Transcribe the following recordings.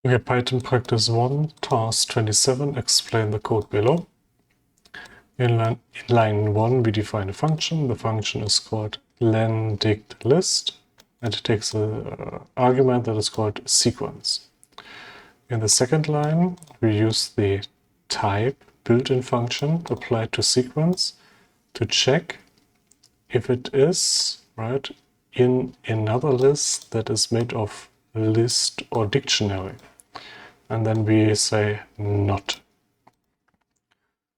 Okay, Python practice 1, task 27, explain the code below. In line 1, we define a function. The function is called len_dict_list, and it takes an argument that is called sequence. In the second line, we use the type built-in function applied to sequence to check if it is right in another list that is made of list or dictionary. And then we say not.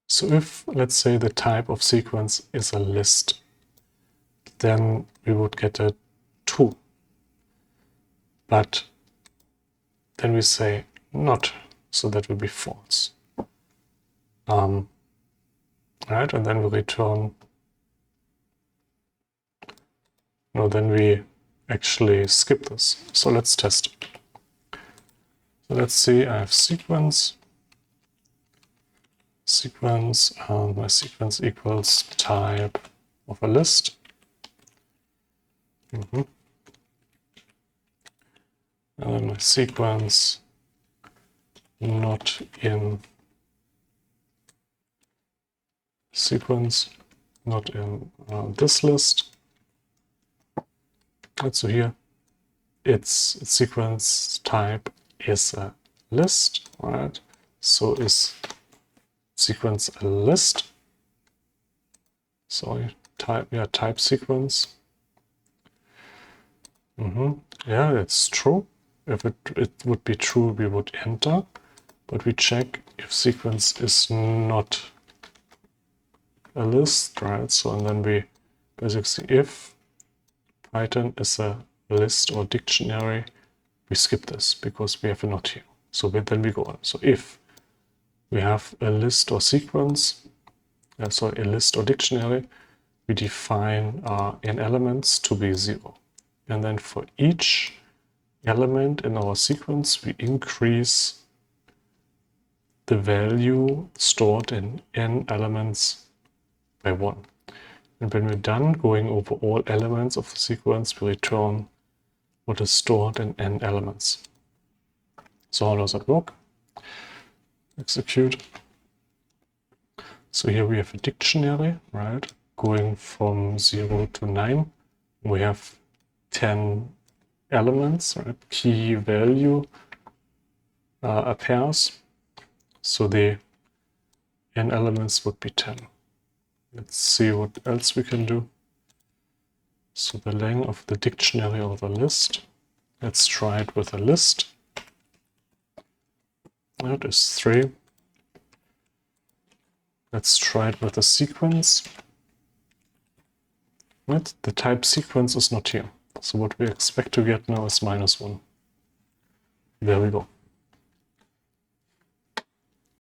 So if, let's say, the type of sequence is a list, then we would get a true. But then we say not, so that would be false. Right, and then we return. No, then we actually skip this. So let's test it. So let's see, I have sequence, and my sequence equals type of a list. And then my sequence not in sequence, not in this list. And so here, its sequence type is a list, right? So is sequence a list? Sorry, type sequence. Yeah, it's true. If it would be true, we would enter, but we check if sequence is not a list, right? So, and then we basically, if Python is a list or dictionary, we skip this because we have a not here. So then we go on. So if we have a list or sequence, a list or dictionary, we define n elements to be 0. And then for each element in our sequence, we increase the value stored in n elements by 1. And when we're done going over all elements of the sequence, we return what is stored in n elements. So how does that work? Execute. So here we have a dictionary, right? Going from 0 to 9. We have 10 elements, right? Key value pairs. So the n elements would be 10. Let's see what else we can do. So the length of the dictionary or the list. Let's try it with a list. That is 3. Let's try it with a sequence. Right? The type sequence is not here. So what we expect to get now is -1. There we go.